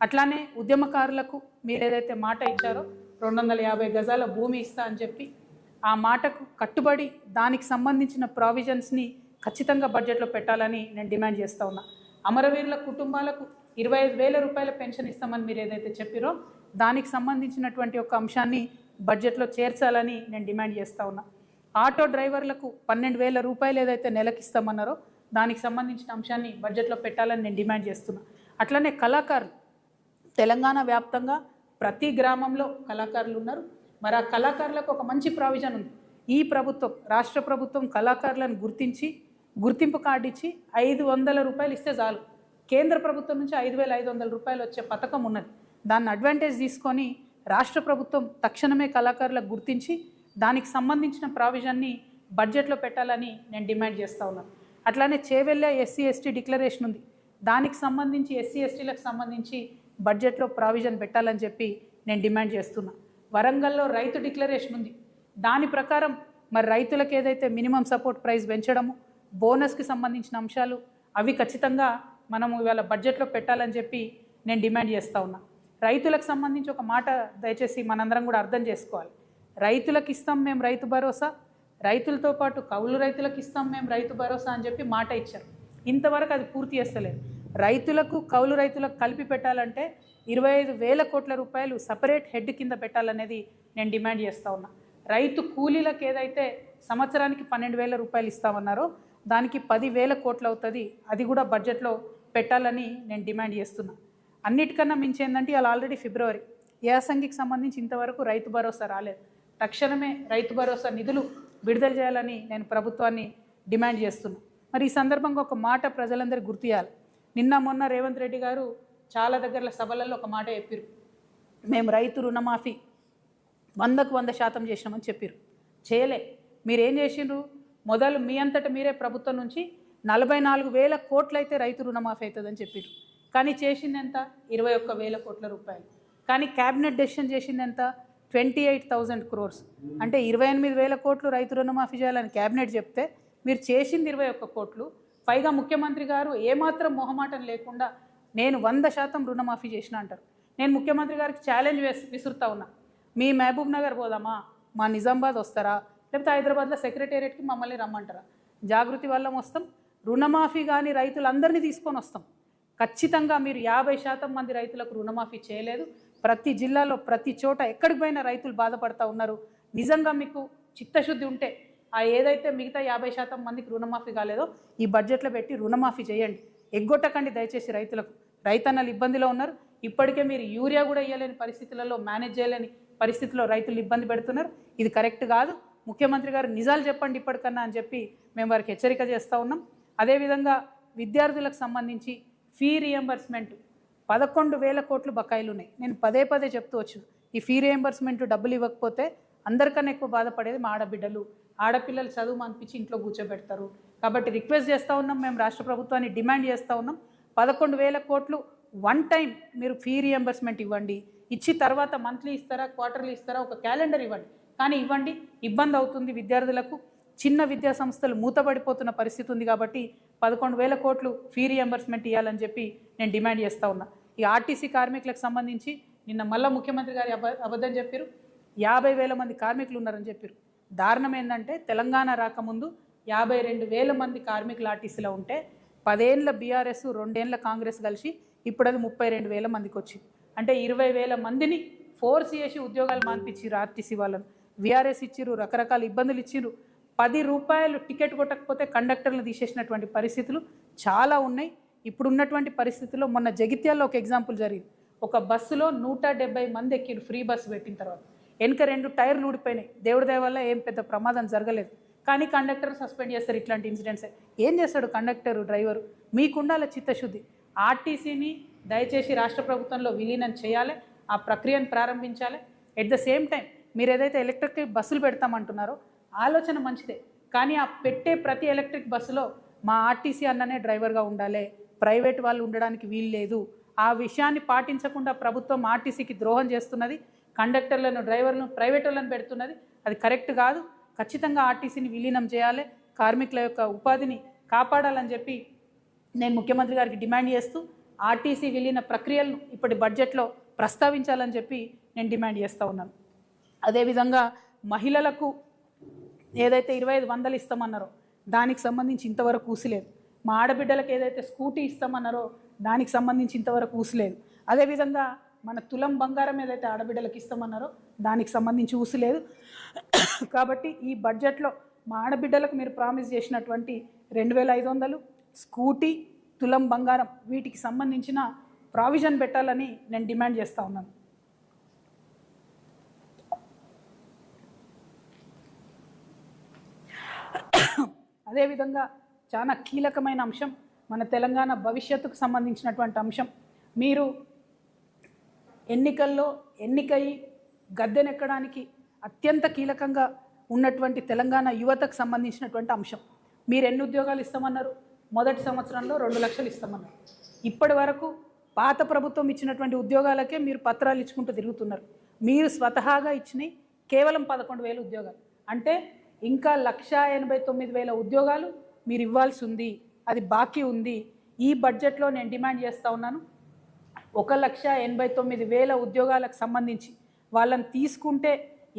అట్లానే ఉద్యమకారులకు మీరు ఏదైతే మాట ఇచ్చారో 250 గజాల భూమి ఇస్తా అని చెప్పి ఆ మాటకు కట్టుబడి దానికి సంబంధించిన ప్రావిజన్స్ని ఖచ్చితంగా బడ్జెట్లో పెట్టాలని నేను డిమాండ్ చేస్తూ ఉన్నా. అమరవీరుల కుటుంబాలకు 25,000 రూపాయల పెన్షన్ ఇస్తామని మీరు ఏదైతే చెప్పారో దానికి సంబంధించినటువంటి ఒక అంశాన్ని బడ్జెట్లో చేర్చాలని నేను డిమాండ్ చేస్తూ ఉన్నా. ఆటో డ్రైవర్లకు 12,000 రూపాయలు ఏదైతే నెలకి ఇస్తామన్నారో దానికి సంబంధించిన అంశాన్ని బడ్జెట్లో పెట్టాలని నేను డిమాండ్ చేస్తున్నా. అట్లనే కళాకారులు తెలంగాణ వ్యాప్తంగా ప్రతి గ్రామంలో కళాకారులు ఉన్నారు. మరి ఆ కళాకారులకు ఒక మంచి ప్రావిజన్ ఉంది. ఈ ప్రభుత్వం రాష్ట్ర ప్రభుత్వం కళాకారులను గుర్తించి గుర్తింపు కార్డు ఇచ్చి 500 రూపాయలు ఇస్తే చాలు. కేంద్ర ప్రభుత్వం నుంచి 5,500 రూపాయలు వచ్చే పథకం ఉన్నది. దాన్ని అడ్వాంటేజ్ తీసుకొని రాష్ట్ర ప్రభుత్వం తక్షణమే కళాకారులకు గుర్తించి దానికి సంబంధించిన ప్రావిజన్ని బడ్జెట్లో పెట్టాలని నేను డిమాండ్ చేస్తూ ఉన్నాను. అట్లానే చేవెళ్ళ SC/ST డిక్లరేషన్ ఉంది. దానికి సంబంధించి SC/STలకు సంబంధించి బడ్జెట్లో ప్రావిజన్ పెట్టాలని చెప్పి నేను డిమాండ్ చేస్తున్నా. వరంగల్లో రైతు డిక్లరేషన్ ఉంది. దాని ప్రకారం మరి రైతులకు ఏదైతే మినిమం సపోర్ట్ ప్రైస్ పెంచడము, బోనస్కి సంబంధించిన అంశాలు అవి ఖచ్చితంగా మనము ఇవాళ బడ్జెట్లో పెట్టాలని చెప్పి నేను డిమాండ్ చేస్తూ ఉన్నా. రైతులకు సంబంధించి ఒక మాట దయచేసి మనందరం కూడా అర్థం చేసుకోవాలి. రైతులకు ఇస్తాం మేము రైతు భరోసా, రైతులతో పాటు కౌలు రైతులకు ఇస్తాం మేము రైతు భరోసా అని చెప్పి మాట ఇచ్చారు. ఇంతవరకు అది పూర్తి చేస్తలేదు. రైతులకు కౌలు రైతులకు కలిపి పెట్టాలంటే 25,000 కోట్ల రూపాయలు సపరేట్ హెడ్ కింద పెట్టాలనేది నేను డిమాండ్ చేస్తూ ఉన్నా. రైతు కూలీలకు ఏదైతే సంవత్సరానికి 12,000 రూపాయలు ఇస్తామన్నారో దానికి 10,000 కోట్లు అవుతుంది. అది కూడా బడ్జెట్లో పెట్టాలని నేను డిమాండ్ చేస్తున్నా. అన్నిటికన్నా మించి ఏంటంటే వాళ్ళు ఆల్రెడీ ఫిబ్రవరి యాసంగికి సంబంధించి ఇంతవరకు రైతు భరోసా రాలేదు. తక్షణమే రైతు భరోసా నిధులు విడుదల చేయాలని నేను ప్రభుత్వాన్ని డిమాండ్ చేస్తున్నా. మరి ఈ సందర్భంగా ఒక మాట ప్రజలందరికీ గుర్తు చేయాలి. నిన్న మొన్న రేవంత్ రెడ్డి గారు చాలా దగ్గర సభలలో ఒక మాట చెప్పారు. మేము రైతు రుణమాఫీ 100కు 100% చేసినామని చెప్పారు. చేయలే. మీరేం చేసిండ్రు? మొదలు మీ అంతటా మీరే ప్రభుత్వం నుంచి 44,000 కోట్లు అయితే రైతు రుణమాఫీ అవుతుందని చెప్పారు. కానీ చేసింది ఎంత? 21,000 కోట్ల రూపాయలు. కానీ క్యాబినెట్ డెసిషన్ చేసింది ఎంత? 28,000 crores. అంటే 28,000 కోట్లు రైతు రుణమాఫీ చేయాలని క్యాబినెట్ చెప్తే మీరు చేసింది 21 కోట్లు. పైగా ముఖ్యమంత్రి గారు ఏమాత్రం మొహమాటం లేకుండా నేను 100% రుణమాఫీ చేసిన అంటారు. నేను ముఖ్యమంత్రి గారికి ఛాలెంజ్ విసురుతా ఉన్నా. మీ మహబూబ్ నగర్ పోదామా, మా నిజామాబాద్ వస్తారా, లేకపోతే హైదరాబాద్లో సెక్రటేరియట్కి మమ్మల్ని రమ్మంటారా? జాగృతి వల్ల వస్తాం. రుణమాఫీ కానీ రైతులందరినీ తీసుకొని వస్తాం. ఖచ్చితంగా మీరు 50% మంది రైతులకు రుణమాఫీ చేయలేదు. ప్రతి జిల్లాలో ప్రతి చోట ఎక్కడికి పోయినా రైతులు బాధపడుతూ ఉన్నారు. నిజంగా మీకు చిత్తశుద్ధి ఉంటే ఆ ఏదైతే మిగతా 50% మందికి రుణమాఫీ కాలేదో ఈ బడ్జెట్లో పెట్టి రుణమాఫీ చేయండి. ఎగ్గొట్టకండి దయచేసి రైతులకు. రైతన్నలు ఇబ్బందిలో ఉన్నారు. ఇప్పటికే మీరు యూరియా కూడా ఇవ్వలేని పరిస్థితులలో, మేనేజ్ చేయలేని పరిస్థితుల్లో రైతులు ఇబ్బంది పెడుతున్నారు. ఇది కరెక్ట్ కాదు. ముఖ్యమంత్రి గారు నిజాలు చెప్పండి ఇప్పటికన్నా అని చెప్పి మేము వారికి హెచ్చరిక చేస్తూ ఉన్నాం. అదేవిధంగా విద్యార్థులకు సంబంధించి ఫీ రియంబర్స్మెంట్ 11,000 కోట్లు బకాయిలు ఉన్నాయి. నేను పదే పదే చెప్తూ వచ్చిన ఈ ఫీ రియంబర్స్మెంట్ డబ్బులు ఇవ్వకపోతే అందరికన్నా ఎక్కువ బాధపడేది మా ఆడబిడ్డలు. ఆడపిల్లలు చదువు అనిపించి ఇంట్లో కూర్చోబెడతారు. కాబట్టి రిక్వెస్ట్ చేస్తూ ఉన్నాం, మేము రాష్ట్ర ప్రభుత్వాన్ని డిమాండ్ చేస్తూ ఉన్నాం. 11,000 కోట్లు వన్ టైం మీరు ఫీ రియంబర్స్మెంట్ ఇవ్వండి. ఇచ్చి తర్వాత మంత్లీ ఇస్తారా, క్వార్టర్లీ ఇస్తారా, ఒక క్యాలెండర్ ఇవ్వండి. కానీ ఇవ్వండి. ఇబ్బంది అవుతుంది విద్యార్థులకు. చిన్న విద్యా సంస్థలు మూతపడిపోతున్న పరిస్థితి ఉంది. కాబట్టి 11,000 కోట్లు ఫీ రియంబర్స్మెంట్ ఇవ్వాలని చెప్పి నేను డిమాండ్ చేస్తూ ఉన్నా. ఈ ఆర్టీసీ కార్మికులకు సంబంధించి నిన్న మళ్ళీ ముఖ్యమంత్రి గారు అబద్ధం చెప్పారు. 50,000 మంది కార్మికులు ఉన్నారని చెప్పారు. దారుణం ఏంటంటే తెలంగాణ రాకముందు 52,000 మంది కార్మికులు ఆర్టీసీలో ఉంటే 10 ఏళ్ళ బీఆర్ఎస్ 2 ఏళ్ళ కాంగ్రెస్ కలిసి ఇప్పుడు అది 32,000 మందికి వచ్చింది. అంటే 20,000 మందిని ఫోర్స్ చేసి ఉద్యోగాలు మాన్పించారు ఆర్టీసీ వాళ్ళను. వీఆర్ఎస్ ఇచ్చిర్రు, రకరకాల ఇబ్బందులు ఇచ్చిర్రు. 10 రూపాయలు టికెట్ కొట్టకపోతే కండక్టర్లను తీసేసినటువంటి పరిస్థితులు చాలా ఉన్నాయి. ఇప్పుడున్నటువంటి పరిస్థితుల్లో మొన్న జగిత్యాల్లో ఒక ఎగ్జాంపుల్ జరిగింది. ఒక బస్సులో 170 మంది ఎక్కిరు ఫ్రీ బస్సు పెట్టిన తర్వాత. వెనుక 2 టైర్లు ఊడిపోయినాయి. దేవుడి దయ వల్ల ఏం పెద్ద ప్రమాదం జరగలేదు. కానీ కండక్టర్ సస్పెండ్ చేస్తారు ఇట్లాంటి ఇన్సిడెంట్సే. ఏం చేస్తాడు కండక్టరు, డ్రైవరు? మీకుండాల చిత్తశుద్ధి. ఆర్టీసీని దయచేసి రాష్ట్ర ప్రభుత్వంలో విలీనం చేయాలి. ఆ ప్రక్రియను ప్రారంభించాలి. ఎట్ ద సేమ్ టైం మీరు ఏదైతే ఎలక్ట్రిక్ బస్సులు పెడతామంటున్నారో ఆలోచన మంచిదే. కానీ ఆ పెట్టే ప్రతి ఎలక్ట్రిక్ బస్సులో మా ఆర్టీసీ అన్ననే డ్రైవర్గా ఉండాలి, ప్రైవేట్ వాళ్ళు ఉండడానికి వీలు లేదు. ఆ విషయాన్ని పాటించకుండా ప్రభుత్వం ఆర్టీసీకి ద్రోహం చేస్తున్నది. కండక్టర్లను, డ్రైవర్లను, ప్రైవేట్ వాళ్ళని పెడుతున్నది. అది కరెక్ట్ కాదు. ఖచ్చితంగా ఆర్టీసీని విలీనం చేయాలి. కార్మికుల యొక్క ఉపాధిని కాపాడాలని చెప్పి నేను ముఖ్యమంత్రి గారికి డిమాండ్ చేస్తూ ఆర్టీసీ విలీన ప్రక్రియలను ఇప్పటి బడ్జెట్లో ప్రస్తావించాలని చెప్పి నేను డిమాండ్ చేస్తూ ఉన్నాను. అదేవిధంగా మహిళలకు ఏదైతే 2500 ఇస్తామన్నారో దానికి సంబంధించి ఇంతవరకు ఊసిలేదు. మా ఆడబిడ్డలకు ఏదైతే స్కూటీ ఇస్తామన్నారో దానికి సంబంధించి ఇంతవరకు ఊసిలేదు. అదేవిధంగా మన తులం బంగారం ఏదైతే ఆడబిడ్డలకు ఇస్తామన్నారో దానికి సంబంధించి ఊసిలేదు. కాబట్టి ఈ బడ్జెట్లో మా ఆడబిడ్డలకు మీరు ప్రామిస్ చేసినటువంటి 2500 స్కూటీ, తులం బంగారం వీటికి సంబంధించిన ప్రావిజన్ పెట్టాలని నేను డిమాండ్ చేస్తూ ఉన్నాను. అదేవిధంగా చాలా కీలకమైన అంశం, మన తెలంగాణ భవిష్యత్తుకు సంబంధించినటువంటి అంశం. మీరు ఎన్నికల్లో ఎన్నికై గద్దెనెక్కడానికి అత్యంత కీలకంగా ఉన్నటువంటి తెలంగాణ యువతకు సంబంధించినటువంటి అంశం. మీరు ఎన్ని ఉద్యోగాలు ఇస్తామన్నారు? మొదటి సంవత్సరంలో 2 లక్షలు ఇస్తామన్నారు. ఇప్పటి వరకు పాత ప్రభుత్వం ఇచ్చినటువంటి ఉద్యోగాలకే మీరు పత్రాలు ఇచ్చుకుంటూ తిరుగుతున్నారు. మీరు స్వతహాగా ఇచ్చినవి కేవలం 11,000 ఉద్యోగాలు. అంటే ఇంకా 1,89,000 ఉద్యోగాలు మీరు ఇవ్వాల్సి ఉంది, అది బాకీ ఉంది. ఈ బడ్జెట్లో నేను డిమాండ్ చేస్తూ ఉన్నాను, 1,89,000 ఉద్యోగాలకు సంబంధించి వాళ్ళని తీసుకుంటే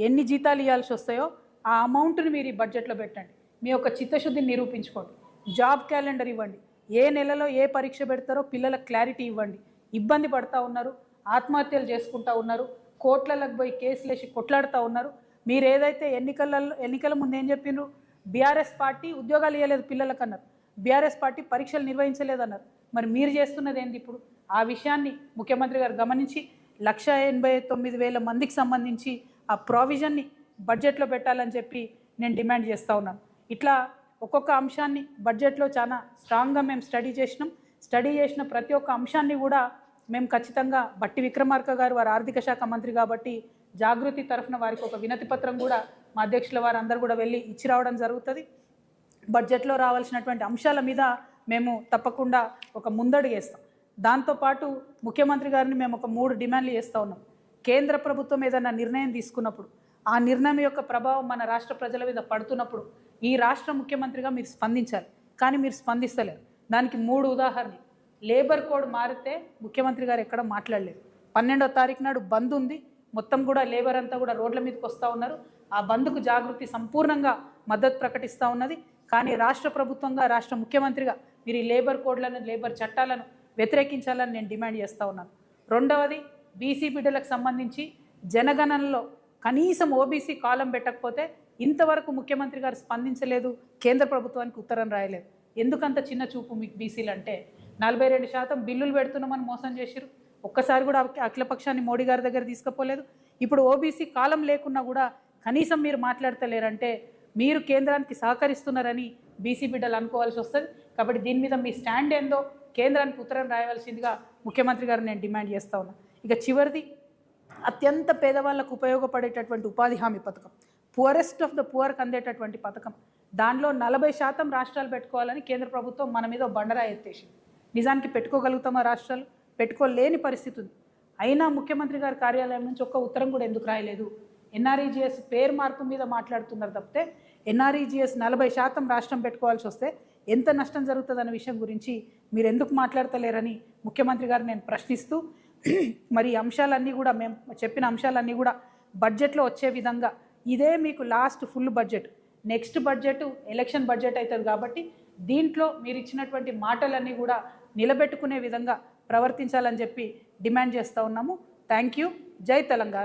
ఎన్ని జీతాలు ఇవ్వాల్సి వస్తాయో ఆ అమౌంట్ని మీరు ఈ బడ్జెట్లో పెట్టండి. మీ యొక్క చిత్తశుద్ధిని నిరూపించుకోండి. జాబ్ క్యాలెండర్ ఇవ్వండి. ఏ నెలలో ఏ పరీక్ష పెడతారో పిల్లలకు క్లారిటీ ఇవ్వండి. ఇబ్బంది పడుతూ ఉన్నారు, ఆత్మహత్యలు చేసుకుంటూ ఉన్నారు, కోట్లకు పోయి కేసులు వేసి కొట్లాడుతూ ఉన్నారు. మీరు ఏదైతే ఎన్నికల ముందు ఏం చెప్పిండ్రు? బీఆర్ఎస్ పార్టీ ఉద్యోగాలు ఇవ్వలేదు పిల్లలకు అన్నారు, బీఆర్ఎస్ పార్టీ పరీక్షలు నిర్వహించలేదన్నారు. మరి మీరు చేస్తున్నది ఏంటి ఇప్పుడు? ఆ విషయాన్ని ముఖ్యమంత్రి గారు గమనించి 1,89,000 మందికి సంబంధించి ఆ ప్రావిజన్ని బడ్జెట్లో పెట్టాలని చెప్పి నేను డిమాండ్ చేస్తూ ఉన్నాను. ఇట్లా ఒక్కొక్క అంశాన్ని బడ్జెట్లో చాలా స్ట్రాంగ్గా మేము స్టడీ చేసిన ప్రతి ఒక్క అంశాన్ని కూడా మేము ఖచ్చితంగా బట్టి విక్రమార్క గారు వారు ఆర్థిక శాఖ మంత్రి కాబట్టి జాగృతి తరఫున వారికి ఒక వినతి పత్రం కూడా మా అధ్యక్షుల వారు అందరూ కూడా వెళ్ళి ఇచ్చి రావడం జరుగుతుంది. బడ్జెట్లో రావాల్సినటువంటి అంశాల మీద మేము తప్పకుండా ఒక ముందడుగు వేస్తాం. దాంతోపాటు ముఖ్యమంత్రి గారిని మేము ఒక 3 డిమాండ్లు చేస్తూ ఉన్నాం. కేంద్ర ప్రభుత్వం ఏదైనా నిర్ణయం తీసుకున్నప్పుడు ఆ నిర్ణయం యొక్క ప్రభావం మన రాష్ట్ర ప్రజల మీద పడుతున్నప్పుడు ఈ రాష్ట్ర ముఖ్యమంత్రిగా మీరు స్పందించాలి. కానీ మీరు స్పందిస్తలేరు. దానికి 3 ఉదాహరణలు. లేబర్ కోడ్ మారితే ముఖ్యమంత్రి గారు ఎక్కడ మాట్లాడలేదు. 12వ తారీఖు నాడు బంద్ ఉంది, మొత్తం కూడా లేబర్ అంతా కూడా రోడ్ల మీదకి వస్తూ ఉన్నారు. ఆ బంద్కు జాగృతి సంపూర్ణంగా మద్దతు ప్రకటిస్తూ ఉన్నది. కానీ రాష్ట్ర ప్రభుత్వంగా, రాష్ట్ర ముఖ్యమంత్రిగా మీరు ఈ లేబర్ కోడ్లను, లేబర్ చట్టాలను వ్యతిరేకించాలని నేను డిమాండ్ చేస్తూ ఉన్నాను. రెండవది, బీసీ బిడ్డలకు సంబంధించి జనగణనలో కనీసం ఓబీసీ కాలం పెట్టకపోతే ఇంతవరకు ముఖ్యమంత్రి గారు స్పందించలేదు, కేంద్ర ప్రభుత్వానికి ఉత్తరం రాయలేదు. ఎందుకంత చిన్న చూపు మీకు బీసీలు అంటే? 42% బిల్లులు పెడుతున్నామని మోసం చేసిరు. ఒక్కసారి కూడా అఖిలపక్షాన్ని మోడీ గారి దగ్గర తీసుకుపోలేదు. ఇప్పుడు ఓబీసీ కాలం లేకున్నా కూడా కనీసం మీరు మాట్లాడతలేరంటే మీరు కేంద్రానికి సహకరిస్తున్నారని బీసీ బిడ్డలు అనుకోవాల్సి వస్తుంది. కాబట్టి దీని మీద మీ స్టాండ్ ఏందో కేంద్రానికి ఉత్తరం రాయవలసిందిగా ముఖ్యమంత్రి గారు నేను డిమాండ్ చేస్తూ ఉన్నా. ఇక చివరిది, అత్యంత పేదవాళ్లకు ఉపయోగపడేటటువంటి ఉపాధి హామీ పథకం, పువరెస్ట్ ఆఫ్ ద పువర్కి అందేటటువంటి పథకం, దానిలో 40% రాష్ట్రాలు పెట్టుకోవాలని కేంద్ర ప్రభుత్వం మన మీద బండరాయి ఎత్తేసింది. నిజానికి పెట్టుకోగలుగుతామా? రాష్ట్రాలు పెట్టుకోలేని పరిస్థితి ఉంది. అయినా ముఖ్యమంత్రి గారి కార్యాలయం నుంచి ఒక్క ఉత్తరం కూడా ఎందుకు రాయలేదు? ఎన్ఆర్ఈజీఎస్ పేరు మార్పు మీద మాట్లాడుతున్నారు తప్పితే ఎన్ఆర్ఈజీఎస్ 40% రాష్ట్రం పెట్టుకోవాల్సి వస్తే ఎంత నష్టం జరుగుతుందన్న విషయం గురించి మీరు ఎందుకు మాట్లాడతలేరని ముఖ్యమంత్రి గారు నేను ప్రశ్నిస్తూ, మరి అంశాలన్నీ కూడా మేము చెప్పిన అంశాలన్నీ కూడా బడ్జెట్లో వచ్చే విధంగా, ఇదే మీకు last full budget, next budget election budget అవుతుంది కాబట్టి దీంట్లో మీరు ఇచ్చినటువంటి మాటలన్నీ కూడా నిలబెట్టుకునే విధంగా ప్రవర్తించాలని చెప్పి డిమాండ్ చేస్తూ ఉన్నాము. Thank you. జై తెలంగాణ.